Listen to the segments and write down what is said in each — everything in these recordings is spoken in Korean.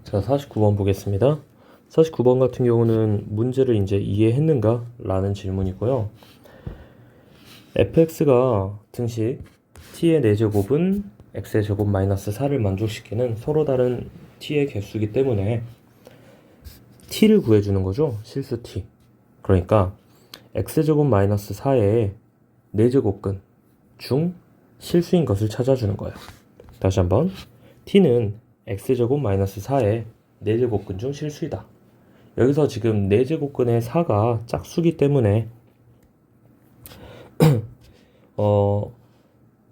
자, 49번 보겠습니다. 49번 같은 경우는 문제를 이제 이해했는가? 라는 질문이고요. fx가 등식 t의 4제곱은 x의 제곱 마이너스 4를 만족시키는 서로 다른 t의 개수이기 때문에 t를 구해주는 거죠. 실수 t. 그러니까 x제곱 마이너스 4의 4제곱근 중 실수인 것을 찾아주는 거예요. 다시 한번 t는 x제곱 마이너스 4의 4제곱근 중 실수이다. 여기서 지금 4제곱근의 4가 짝수기 때문에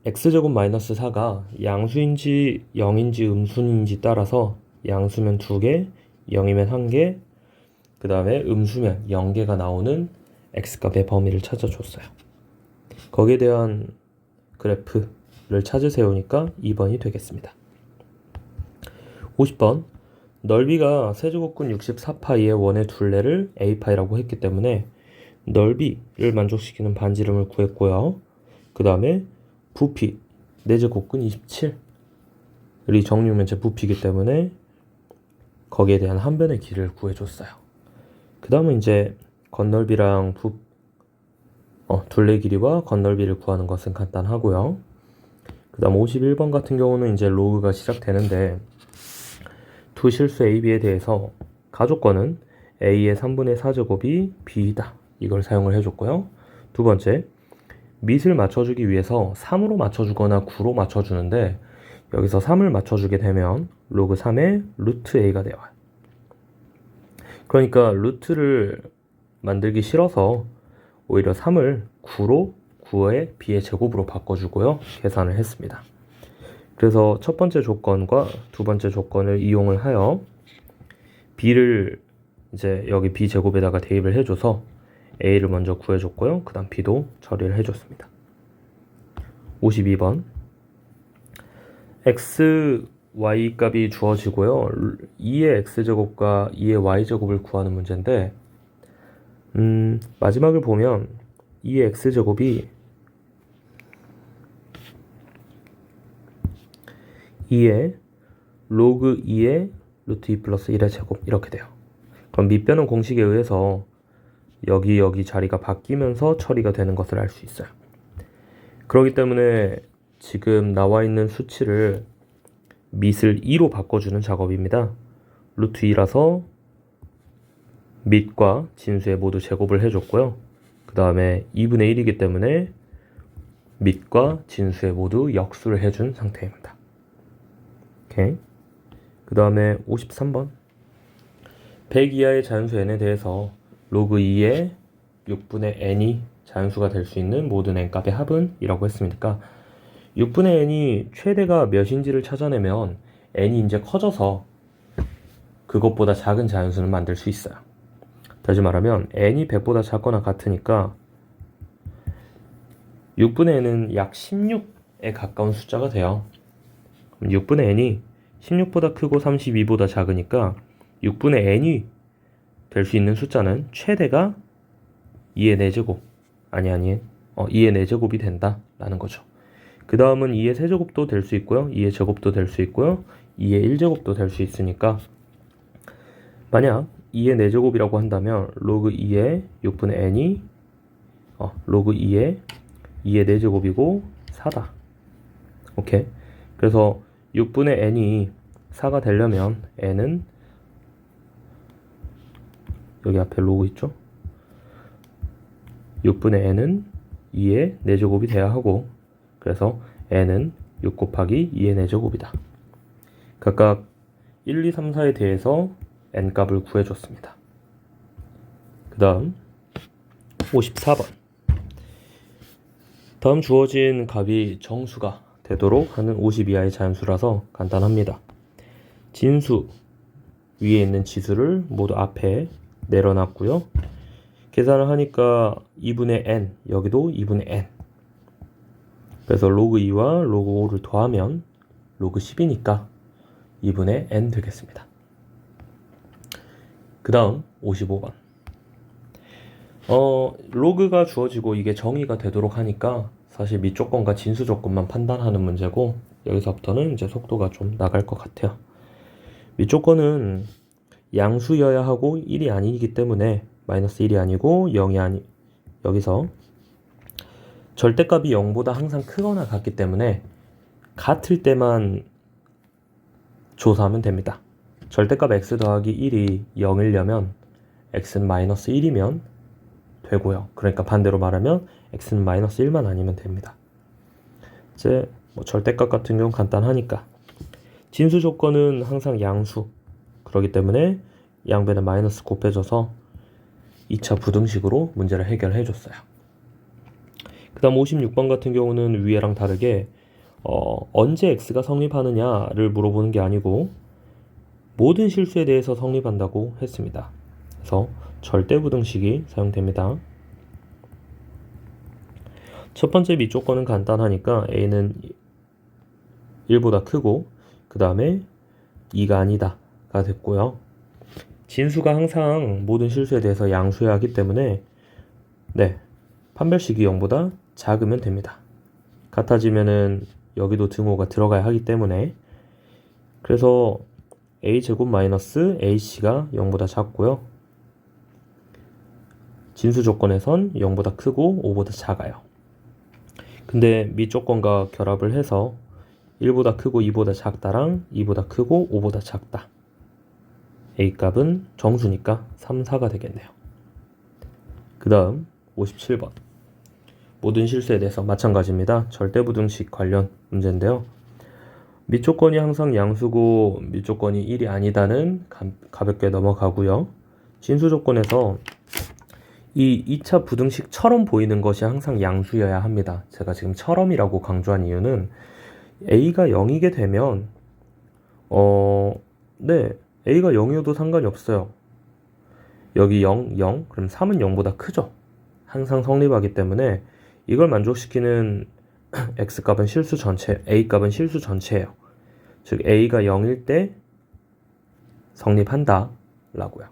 x제곱 마이너스 4가 양수인지 0인지 음수인지 따라서 양수면 2개, 0이면 1개, 그 다음에 음수면 0개가 나오는 x값의 범위를 찾아줬어요. 거기에 대한 그래프를 찾으세요니까 2번이 되겠습니다. 50번 넓이가 세제곱근 64파이의 원의 둘레를 a파이라고 했기 때문에 넓이를 만족시키는 반지름을 구했고요. 그 다음에 부피 4제곱근 27이 정육면체 부피이기 때문에 거기에 대한 한 변의 길이를 구해줬어요. 그 다음은 이제 건널비랑 둘레 길이와 건널비를 구하는 것은 간단하고요. 그 다음 51번 같은 경우는 이제 로그가 시작되는데 두 실수 A, B에 대해서 가족권은 A의 3분의 4제곱이 B이다. 이걸 사용을 해줬고요. 두 번째, 밑을 맞춰주기 위해서 3으로 맞춰주거나 9로 맞춰주는데 여기서 3을 맞춰주게 되면 로그 3의 루트 A가 되어요. 그러니까 루트를 만들기 싫어서 오히려 3을 9의 B의 제곱으로 바꿔주고요. 계산을 했습니다. 그래서 첫 번째 조건과 두 번째 조건을 이용을 하여 B를 이제 여기 B 제곱에다가 대입을 해줘서 A를 먼저 구해줬고요. 그 다음 B도 처리를 해줬습니다. 52번 x, y 값이 주어지고요. 2의 x제곱과 2의 y제곱을 구하는 문제인데 마지막을 보면 2의 x제곱이 2의 로그 2의 루트 2 플러스 1의 제곱 이렇게 돼요. 그럼 밑변은 공식에 의해서 여기 자리가 바뀌면서 처리가 되는 것을 알 수 있어요. 그렇기 때문에 지금 나와 있는 수치를 밑을 2로 바꿔주는 작업입니다. 루트 2라서 밑과 진수에 모두 제곱을 해줬고요. 그 다음에 2분의 1이기 때문에 밑과 진수에 모두 역수를 해준 상태입니다. 오케이. 그 다음에 53번 100 이하의 자연수 n에 대해서 로그 2의 6분의 n이 자연수가 될 수 있는 모든 n값의 합은 이라고 했으니까 6분의 n이 최대가 몇인지를 찾아내면 n이 이제 커져서 그것보다 작은 자연수는 만들 수 있어요. 다시 말하면 n이 100보다 작거나 같으니까 6분의 n은 약 16에 가까운 숫자가 돼요. 6분의 n이 16보다 크고 32보다 작으니까 6분의 n이 될 수 있는 숫자는 최대가 2의 4제곱 2의 4제곱이 된다 라는 거죠. 그 다음은 2의 세제곱도 될 수 있고요. 2의 제곱도 될 수 있고요. 2의 1제곱도 될 수 있으니까 만약 2의 4제곱이라고 한다면 로그 2의 6분의 n이 로그 2의 4제곱이고 4다. 오케이. 그래서 6분의 n이 4가 되려면 n은 여기 앞에 로그 있죠? 6분의 n은 2의 4제곱이 돼야 하고 그래서 n은 6 곱하기 2의 4제곱이다. 각각 1, 2, 3, 4에 대해서 n값을 구해줬습니다. 그 다음 54번 다음 주어진 값이 정수가 되도록 하는 50 이하의 자연수라서 간단합니다. 진수 위에 있는 지수를 모두 앞에 내려놨고요. 계산을 하니까 2분의 n 여기도 2분의 n 그래서 로그 2와 로그 5를 더하면 로그 10이니까 2분의 n 되겠습니다. 그 다음 55번 로그가 주어지고 이게 정의가 되도록 하니까 사실 밑 조건과 진수 조건만 판단하는 문제고 여기서부터는 이제 속도가 좀 나갈 것 같아요. 밑조건은 양수여야 하고 1이 아니기 때문에 마이너스 1이 아니고 0이 여기서 절대값이 0보다 항상 크거나 같기 때문에 같을 때만 조사하면 됩니다. 절대값 x 더하기 1이 0이려면 x는 마이너스 1이면 되고요. 그러니까 반대로 말하면 x는 마이너스 1만 아니면 됩니다. 이제 절대값 같은 경우는 간단하니까 진수 조건은 항상 양수, 그렇기 때문에 양변에 마이너스 곱해져서 2차 부등식으로 문제를 해결해 줬어요. 그 다음 56번 같은 경우는 위에랑 다르게 언제 x가 성립하느냐를 물어보는 게 아니고 모든 실수에 대해서 성립한다고 했습니다. 그래서 절대부등식이 사용됩니다. 첫 번째 밑조건은 간단하니까 a는 1보다 크고 그 다음에 2가 아니다가 됐고요. 진수가 항상 모든 실수에 대해서 양수해야 하기 때문에 판별식이 0보다 작으면 됩니다. 같아지면은 여기도 등호가 들어가야 하기 때문에 그래서 a제곱 마이너스 ac가 0보다 작고요. 진수 조건에선 0보다 크고 5보다 작아요. 근데 밑조건과 결합을 해서 1보다 크고 2보다 작다랑 2보다 크고 5보다 작다. A값은 정수니까 3, 4가 되겠네요. 그 다음 57번. 모든 실수에 대해서 마찬가지입니다. 절대부등식 관련 문제인데요. 밑조건이 항상 양수고 밑조건이 1이 아니다는 가볍게 넘어가고요. 진수 조건에서 이 2차 부등식처럼 보이는 것이 항상 양수여야 합니다. 제가 지금 처럼이라고 강조한 이유는 A가 0이게 되면 A가 0이어도 상관이 없어요. 여기 0, 0, 그럼 3은 0보다 크죠. 항상 성립하기 때문에 이걸 만족시키는 X값은 실수 전체, A값은 실수 전체예요. 즉 A가 0일 때 성립한다 라고요.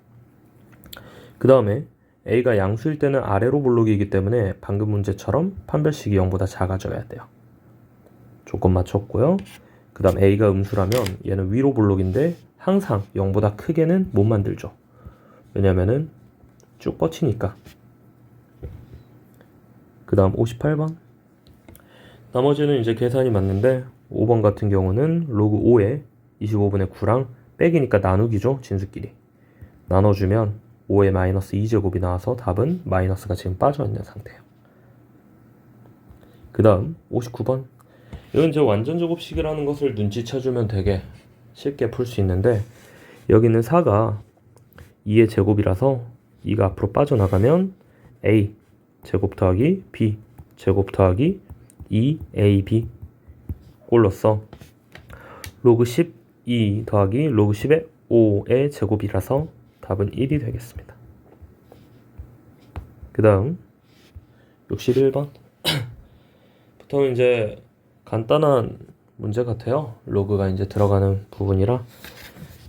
그 다음에 A가 양수일 때는 아래로 볼록이기 때문에 방금 문제처럼 판별식이 0보다 작아져야 돼요. 조건 맞췄고요. 그 다음 A가 음수라면 얘는 위로 볼록인데 항상 0보다 크게는 못 만들죠. 왜냐면은 쭉 뻗치니까. 그 다음 58번. 나머지는 이제 계산이 맞는데 5번 같은 경우는 로그 5에 25분의 9랑 빼기니까 나누기죠. 진수끼리. 나눠주면 5의 마이너스 2제곱이 나와서 답은 마이너스가 지금 빠져있는 상태예요. 그 다음 59번. 이건 이제 완전 제곱식이라는 것을 눈치채주면 되게 쉽게 풀 수 있는데 여기는 4가 2의 제곱이라서 2가 앞으로 빠져나가면 a 제곱 더하기 b 제곱 더하기 2ab 꼴로써 로그 12 더하기 로그 10의 5의 제곱이라서 답은 1이 되겠습니다. 그 다음 61번 부터는 이제 간단한 문제 같아요. 로그가 이제 들어가는 부분이라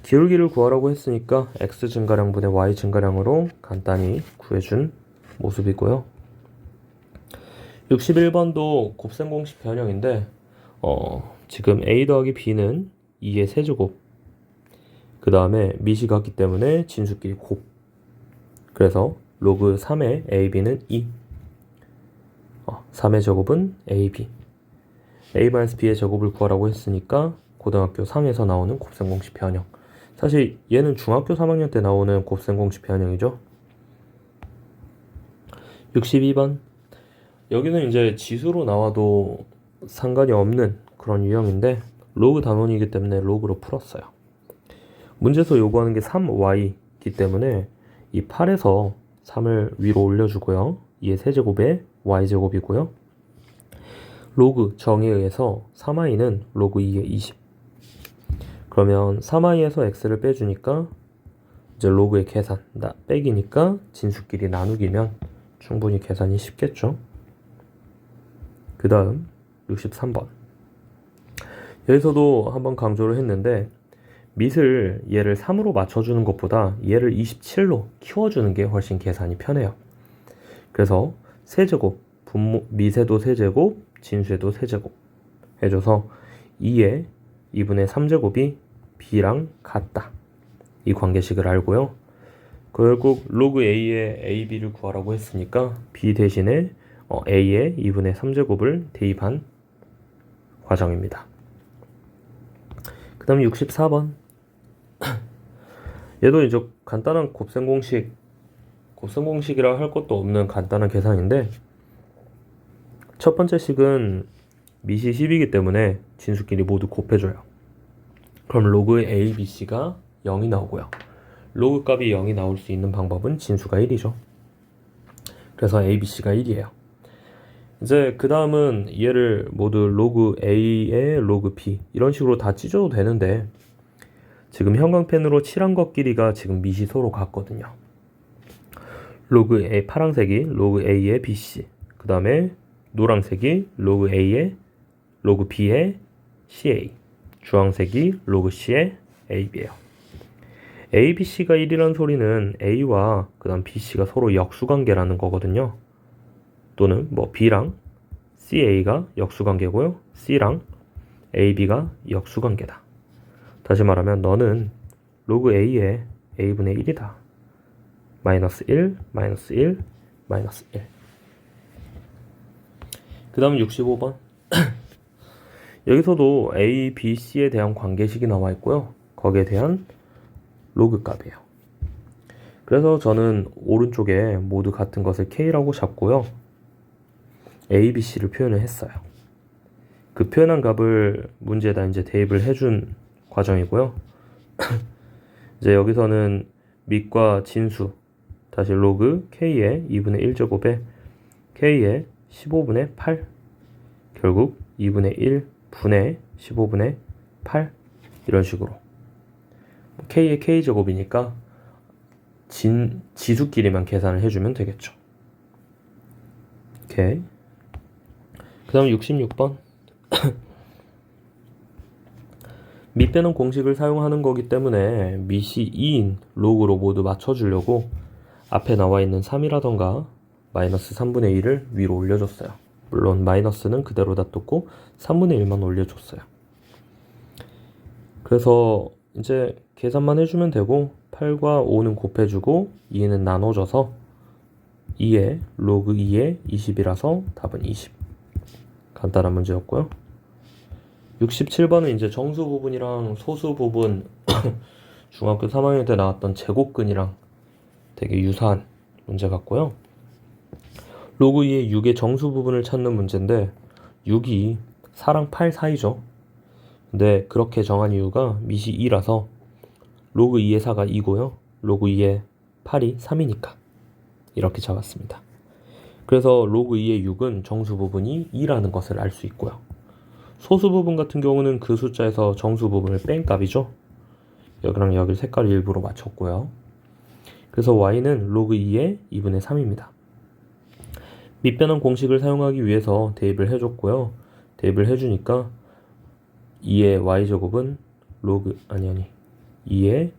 기울기를 구하라고 했으니까 x 증가량분의 y 증가량으로 간단히 구해준 모습이고요. 61번도 곱셈 공식 변형인데 지금 a 더하기 b는 2의 세제곱 그 다음에 밑이 같기 때문에 진수끼리 곱 그래서 로그 3의 ab는 2 3의 제곱은 ab a-b의 제곱을 구하라고 했으니까 고등학교 3에서 나오는 곱셈 공식 변형 사실 얘는 중학교 3학년 때 나오는 곱셈 공식 변형이죠. 62번 여기는 이제 지수로 나와도 상관이 없는 그런 유형인데 로그 단원이기 때문에 로그로 풀었어요. 문제에서 요구하는 게 3y이기 때문에 이 8에서 3을 위로 올려주고요. 2의 세제곱에 y제곱이고요. 로그 정의에 의해서 3i는 로그 2의 20 그러면 3i에서 x를 빼주니까 이제 로그의 계산 빼기니까 진수끼리 나누기면 충분히 계산이 쉽겠죠. 그 다음 63번 여기서도 한번 강조를 했는데 밑을 얘를 3으로 맞춰주는 것보다 얘를 27로 키워주는 게 훨씬 계산이 편해요. 그래서 세제곱 밑에도 세제곱 진수에도 세제곱 해줘서 2의 2분의 3제곱이 B랑 같다. 이 관계식을 알고요. 결국 로그 A의 AB를 구하라고 했으니까 B 대신에 A의 2분의 3제곱을 대입한 과정입니다. 그 다음에 64번. 얘도 이제 간단한 곱셈공식이라 할 것도 없는 간단한 계산인데, 첫 번째 식은 밑이 10이기 때문에 진수끼리 모두 곱해줘요. 그럼 로그 A, B, C가 0이 나오고요. 로그 값이 0이 나올 수 있는 방법은 진수가 1이죠. 그래서 A, B, C가 1이에요. 이제 그 다음은 얘를 모두 로그 A에 로그 B 이런 식으로 다 찢어도 되는데, 지금 형광펜으로 칠한 것 길이가 지금 밑이 서로 같거든요. 로그 A, 파란색이 로그 A의 BC, 그 다음에 노란색이 로그 A의 로그 B의 CA, 주황색이 로그 C의 AB예요. A, B, C가 1이라는 소리는 A와 그 다음 B, C가 서로 역수관계라는 거거든요. 또는 뭐 B랑 CA가 역수관계고요. C랑 AB가 역수관계다. 다시 말하면 너는 로그 A의 A분의 1이다. 마이너스 1, 마이너스 1, 마이너스 1. 그 다음 65번. 여기서도 A, B, C에 대한 관계식이 나와 있고요. 거기에 대한 로그 값이에요. 그래서 저는 오른쪽에 모두 같은 것을 K라고 잡고요. A, B, C를 표현을 했어요. 그 표현한 값을 문제에다 이제 대입을 해준 과정이고요. 이제 여기서는 밑과 진수, 다시 로그 K의 2분의 1제곱에 K의 15분의 8, 결국 2분의 1분의 15분의 8 이런 식으로 K의 K제곱이니까 지수끼리만 계산을 해주면 되겠죠. 오케이. 그 다음 66번. 밑배는 공식을 사용하는 거기 때문에 밑이 2인 로그로 모두 맞춰주려고 앞에 나와 있는 3이라던가 마이너스 3분의 1을 위로 올려줬어요. 물론 마이너스는 그대로 놔뒀고 3분의 1만 올려줬어요. 그래서 이제 계산만 해주면 되고 8과 5는 곱해주고 2는 나눠줘서 2에 로그 2에 20이라서 답은 20. 간단한 문제였고요. 67번은 이제 정수 부분이랑 소수 부분 중학교 3학년 때 나왔던 제곱근이랑 되게 유사한 문제 같고요. 로그 2의 6의 정수 부분을 찾는 문제인데 6이 4랑 8 사이죠. 근데 그렇게 정한 이유가 밑이 2라서 로그 2의 4가 2고요. 로그 2의 8이 3이니까 이렇게 잡았습니다. 그래서 로그 2의 6은 정수 부분이 2라는 것을 알 수 있고요. 소수 부분 같은 경우는 그 숫자에서 정수 부분을 뺀 값이죠. 여기랑 여기 색깔을 일부러 맞췄고요. 그래서 y는 로그 2의 2분의 3입니다. 밑변환 공식을 사용하기 위해서 대입을 해줬고요. 대입을 해주니까 2의 y제곱은 로그 2의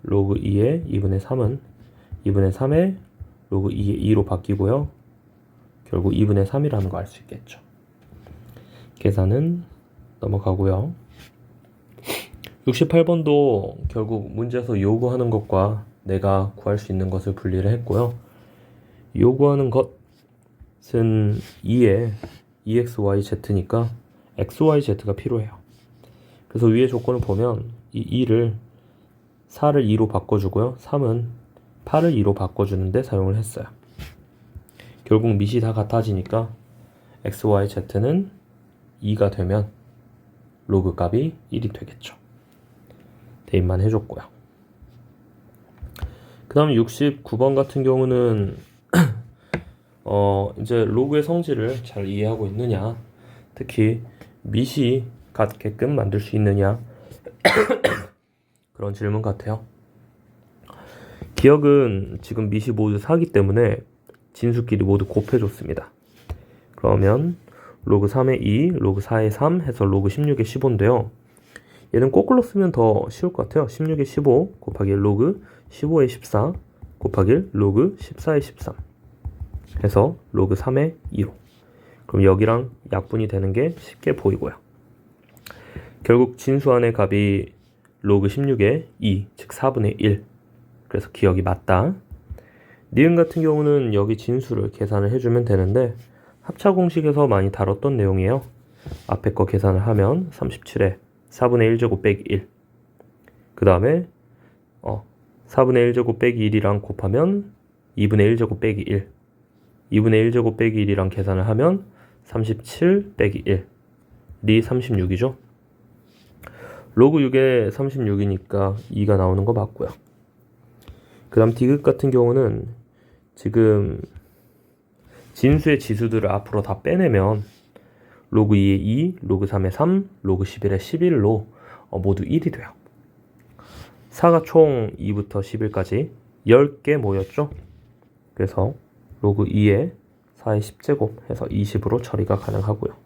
로그 2의 2분의 3은 2분의 3의 로그 2의 2로 바뀌고요. 결국 2분의 3이라는 거 알 수 있겠죠. 계산은 넘어가고요. 68번도 결국 문제에서 요구하는 것과 내가 구할 수 있는 것을 분리를 했고요. 요구하는 것은 2의 EXYZ니까 XYZ가 필요해요. 그래서 위의 조건을 보면 이 2를 4를 2로 바꿔주고요. 3은 8을 2로 바꿔주는데 사용을 했어요. 결국 밑이 다 같아지니까 XYZ는 2가 되면 로그 값이 1이 되겠죠. 대입만 해줬고요. 그 다음 69번 같은 경우는 이제 로그의 성질을 잘 이해하고 있느냐, 특히 밑이 같게끔 만들 수 있느냐 그런 질문 같아요. 기억은 지금 밑이 모두 4기 때문에 진수끼리 모두 곱해줬습니다. 그러면 로그 3의 2, 로그 4의 3 해서 로그 16의 15인데요. 얘는 거꾸로 쓰면 더 쉬울 것 같아요. 16의 15 곱하기 로그 15의 14 곱하기 로그 14의 13 해서 로그 3의 2로. 그럼 여기랑 약분이 되는 게 쉽게 보이고요. 결국 진수 안의 값이 로그 16의 2, 즉 4분의 1. 그래서 기억이 맞다. 니은 같은 경우는 여기 진수를 계산을 해주면 되는데 합차 공식에서 많이 다뤘던 내용이에요. 앞에 거 계산을 하면 37에 4분의 1제곱 빼기 1. 그 다음에 4분의 1제곱 빼기 1이랑 곱하면 2분의 1제곱 빼기 1. 2분의 1제곱 빼기 1이랑 계산을 하면 37 빼기 1이 36이죠. 로그 6에 36이니까 2가 나오는 거 맞고요. 그 다음 디귿 같은 경우는 지금 진수의 지수들을 앞으로 다 빼내면 로그 2에 2, 로그 3에 3, 로그 11에 11로 모두 1이 돼요. 4가 총 2부터 11까지 10개 모였죠. 그래서 로그 2에 4의 10제곱 해서 20으로 처리가 가능하고요.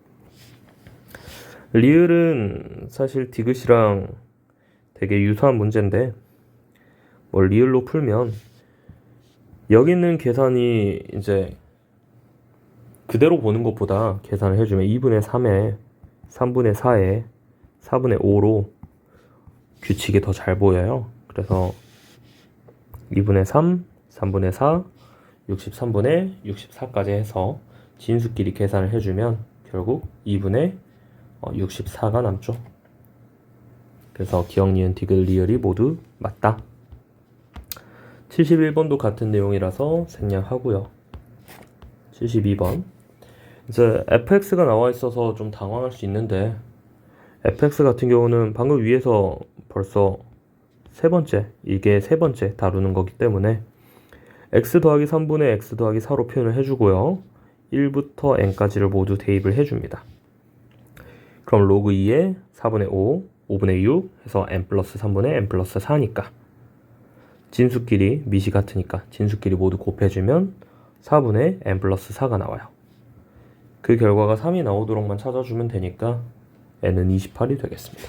리을은 사실 디귿이랑 되게 유사한 문제인데 리을로 풀면 여기 있는 계산이 이제 그대로 보는 것보다 계산을 해주면 2분의 3에 3분의 4에 4분의 5로 규칙이 더 잘 보여요. 그래서 2분의 3, 3분의 4, 63분의 64까지 해서 진수끼리 계산을 해주면 결국 2분의 64가 남죠. 그래서 기억, 니은, 디귿, 리을이 모두 맞다. 71번도 같은 내용이라서 생략하고요. 72번. 이제 fx가 나와 있어서 좀 당황할 수 있는데 fx 같은 경우는 방금 위에서 벌써 이게 세 번째 다루는 거기 때문에 x 더하기 3분의 x 더하기 4로 표현을 해주고요. 1부터 n까지를 모두 대입을 해줍니다. 그럼 로그 2에 4분의 5, 5분의 6 해서 n 플러스 3분의 n 플러스 4니까 진수끼리 밑이 같으니까 진수끼리 모두 곱해주면 4분의 n 플러스 4가 나와요. 그 결과가 3이 나오도록만 찾아주면 되니까 n은 28이 되겠습니다.